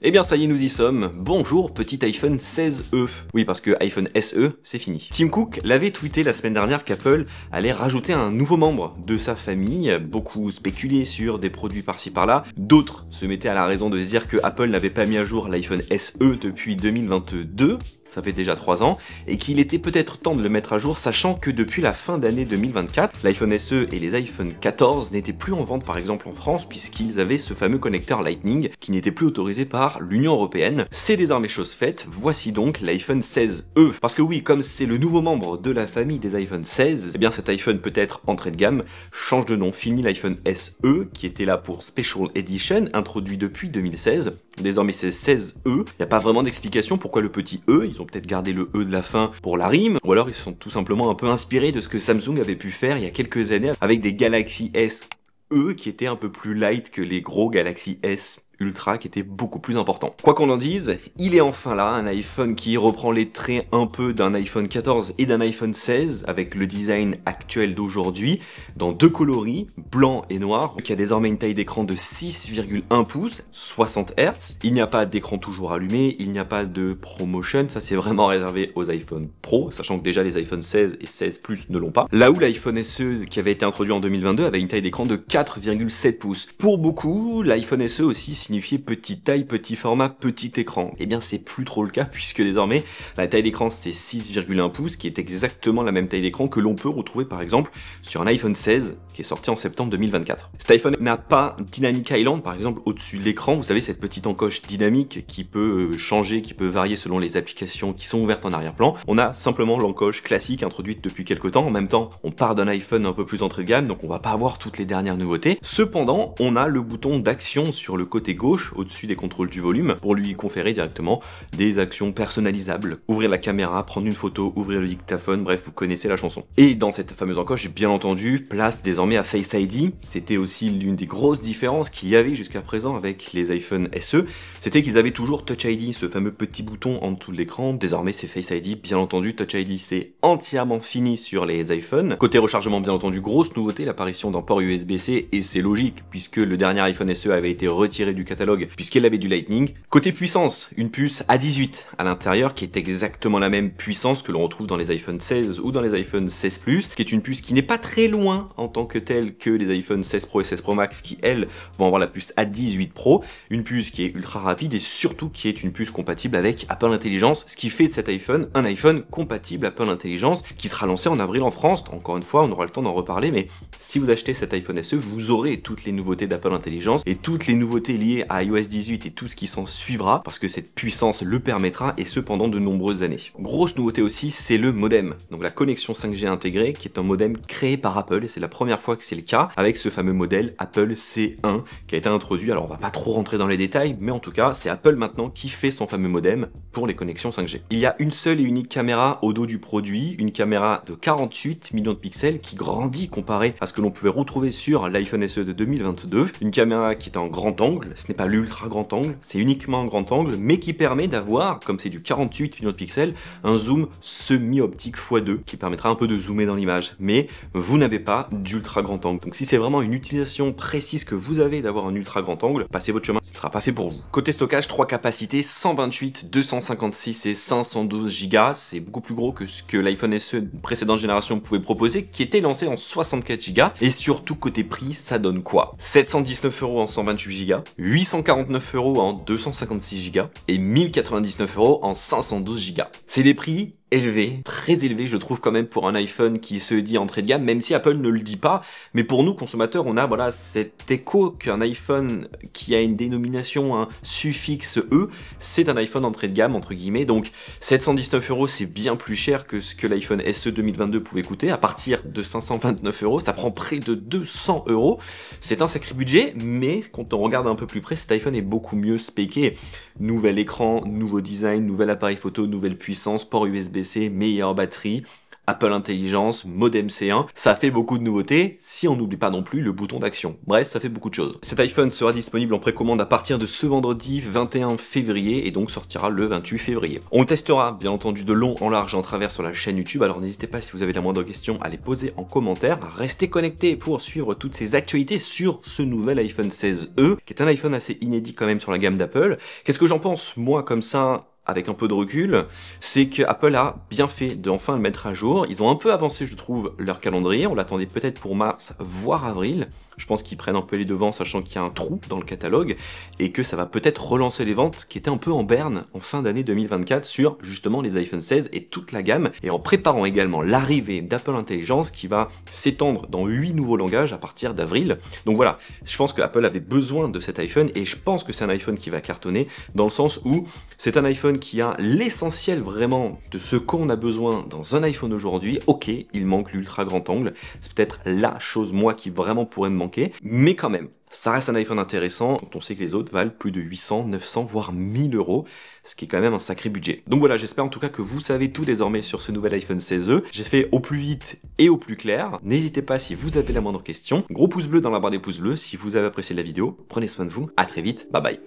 Eh bien ça y est, nous y sommes. Bonjour, petit iPhone 16e. Oui, parce que iPhone SE, c'est fini. Tim Cook l'avait tweeté la semaine dernière qu'Apple allait rajouter un nouveau membre de sa famille. Beaucoup spéculaient sur des produits par-ci par-là. D'autres se mettaient à la raison de se dire que Apple n'avait pas mis à jour l'iPhone SE depuis 2022. Ça fait déjà 3 ans, et qu'il était peut-être temps de le mettre à jour, sachant que depuis la fin d'année 2024, l'iPhone SE et les iPhone 14 n'étaient plus en vente par exemple en France, puisqu'ils avaient ce fameux connecteur Lightning qui n'était plus autorisé par l'Union Européenne. C'est désormais chose faite, voici donc l'iPhone 16e. Parce que oui, comme c'est le nouveau membre de la famille des iPhone 16, eh bien cet iPhone peut être entrée de gamme, change de nom, fini l'iPhone SE, qui était là pour Special Edition, introduit depuis 2016. Désormais c'est 16e, il n'y a pas vraiment d'explication pourquoi le petit E, ils ont peut-être gardé le E de la fin pour la rime, ou alors ils sont tout simplement un peu inspirés de ce que Samsung avait pu faire il y a quelques années avec des Galaxy S E qui étaient un peu plus light que les gros Galaxy S Ultra qui était beaucoup plus important. Quoi qu'on en dise, il est enfin là, un iPhone qui reprend les traits un peu d'un iPhone 14 et d'un iPhone 16 avec le design actuel d'aujourd'hui, dans deux coloris, blanc et noir, qui a désormais une taille d'écran de 6,1 pouces, 60 Hz. Il n'y a pas d'écran toujours allumé, il n'y a pas de ProMotion, ça c'est vraiment réservé aux iPhone Pro, sachant que déjà les iPhone 16 et 16 Plus ne l'ont pas. Là où l'iPhone SE qui avait été introduit en 2022 avait une taille d'écran de 4,7 pouces. Pour beaucoup, l'iPhone SE aussi signifiait petite taille, petit format, petit écran. Eh bien c'est plus trop le cas puisque désormais la taille d'écran c'est 6,1 pouces qui est exactement la même taille d'écran que l'on peut retrouver par exemple sur un iPhone 16 qui est sorti en septembre 2024. Cet iPhone n'a pas Dynamic Island par exemple au-dessus de l'écran, vous savez cette petite encoche dynamique qui peut changer, qui peut varier selon les applications qui sont ouvertes en arrière-plan. On a simplement l'encoche classique introduite depuis quelques temps. En même temps on part d'un iPhone un peu plus entrée de gamme donc on va pas avoir toutes les dernières nouveautés. Cependant on a le bouton d'action sur le côté gauche au-dessus des contrôles du volume pour lui conférer directement des actions personnalisables. Ouvrir la caméra, prendre une photo, ouvrir le dictaphone, bref vous connaissez la chanson. Et dans cette fameuse encoche, bien entendu, place désormais à Face ID. C'était aussi l'une des grosses différences qu'il y avait jusqu'à présent avec les iPhone SE, c'était qu'ils avaient toujours Touch ID, ce fameux petit bouton en dessous de l'écran. Désormais c'est Face ID, bien entendu, Touch ID c'est entièrement fini sur les iPhones. Côté rechargement, bien entendu, grosse nouveauté, l'apparition d'un port USB-C, et c'est logique puisque le dernier iPhone SE avait été retiré du catalogue puisqu'elle avait du Lightning. Côté puissance, une puce A18 à l'intérieur qui est exactement la même puissance que l'on retrouve dans les iPhone 16 ou dans les iPhone 16 Plus, qui est une puce qui n'est pas très loin en tant que telle que les iPhone 16 Pro et 16 Pro Max qui elles vont avoir la puce A18 Pro, une puce qui est ultra rapide et surtout qui est une puce compatible avec Apple Intelligence, ce qui fait de cet iPhone un iPhone compatible Apple Intelligence qui sera lancé en avril en France. Encore une fois, on aura le temps d'en reparler, mais si vous achetez cet iPhone SE, vous aurez toutes les nouveautés d'Apple Intelligence et toutes les nouveautés liées à iOS 18 et tout ce qui s'en suivra, parce que cette puissance le permettra, et ce pendant de nombreuses années. Grosse nouveauté aussi, c'est le modem, donc la connexion 5G intégrée, qui est un modem créé par Apple, et c'est la première fois que c'est le cas, avec ce fameux modèle Apple C1, qui a été introduit. Alors on va pas trop rentrer dans les détails, mais en tout cas, c'est Apple maintenant qui fait son fameux modem pour les connexions 5G. Il y a une seule et unique caméra au dos du produit, une caméra de 48 millions de pixels, qui grandit comparé à ce que l'on pouvait retrouver sur l'iPhone SE de 2022, une caméra qui est en grand angle, ce n'est pas l'ultra grand angle, c'est uniquement un grand angle, mais qui permet d'avoir, comme c'est du 48 millions de pixels, un zoom semi-optique x2, qui permettra un peu de zoomer dans l'image, mais vous n'avez pas d'ultra grand angle. Donc si c'est vraiment une utilisation précise que vous avez d'avoir un ultra grand angle, passez votre chemin, ce ne sera pas fait pour vous. Côté stockage, 3 capacités, 128, 256 et 512 Go, c'est beaucoup plus gros que ce que l'iPhone SE de précédente génération pouvait proposer, qui était lancé en 64 Go, et surtout côté prix, ça donne quoi? 719 € en 128 Go, 849 € en 256 Go et 1099 € en 512 Go. C'est des prix élevé, très élevé je trouve quand même pour un iPhone qui se dit entrée de gamme, même si Apple ne le dit pas, mais pour nous consommateurs on a voilà cet écho qu'un iPhone qui a une dénomination, un suffixe E, c'est un iPhone entrée de gamme entre guillemets, donc 719 € c'est bien plus cher que ce que l'iPhone SE 2022 pouvait coûter. À partir de 529 €, ça prend près de 200 €, c'est un sacré budget, mais quand on regarde un peu plus près, cet iPhone est beaucoup mieux spéqué. Nouvel écran, nouveau design, nouvel appareil photo, nouvelle puissance, port USB-C, meilleure batterie, Apple Intelligence, modem C1, ça fait beaucoup de nouveautés, si on n'oublie pas non plus le bouton d'action. Bref, ça fait beaucoup de choses. Cet iPhone sera disponible en précommande à partir de ce vendredi 21 février et donc sortira le 28 février. On le testera bien entendu de long en large en travers sur la chaîne YouTube, alors n'hésitez pas si vous avez la moindre question à les poser en commentaire. Restez connectés pour suivre toutes ces actualités sur ce nouvel iPhone 16e, qui est un iPhone assez inédit quand même sur la gamme d'Apple. Qu'est-ce que j'en pense, moi, comme ça, avec un peu de recul, c'est que Apple a bien fait de enfin le mettre à jour. Ils ont un peu avancé, je trouve, leur calendrier. On l'attendait peut-être pour mars, voire avril. Je pense qu'ils prennent un peu les devants, sachant qu'il y a un trou dans le catalogue, et que ça va peut-être relancer les ventes qui étaient un peu en berne en fin d'année 2024 sur justement les iPhone 16 et toute la gamme, et en préparant également l'arrivée d'Apple Intelligence qui va s'étendre dans 8 nouveaux langages à partir d'avril. Donc voilà, je pense que Apple avait besoin de cet iPhone, et je pense que c'est un iPhone qui va cartonner, dans le sens où c'est un iPhone qui a l'essentiel vraiment de ce qu'on a besoin dans un iPhone aujourd'hui. Ok, il manque l'ultra grand angle, c'est peut-être la chose, moi, qui vraiment pourrait me manquer, mais quand même, ça reste un iPhone intéressant quand on sait que les autres valent plus de 800, 900, voire 1000 euros, ce qui est quand même un sacré budget. Donc voilà, j'espère en tout cas que vous savez tout désormais sur ce nouvel iPhone 16e. J'ai fait au plus vite et au plus clair. N'hésitez pas si vous avez la moindre question. Gros pouce bleu dans la barre des pouces bleus si vous avez apprécié la vidéo. Prenez soin de vous, à très vite, bye bye.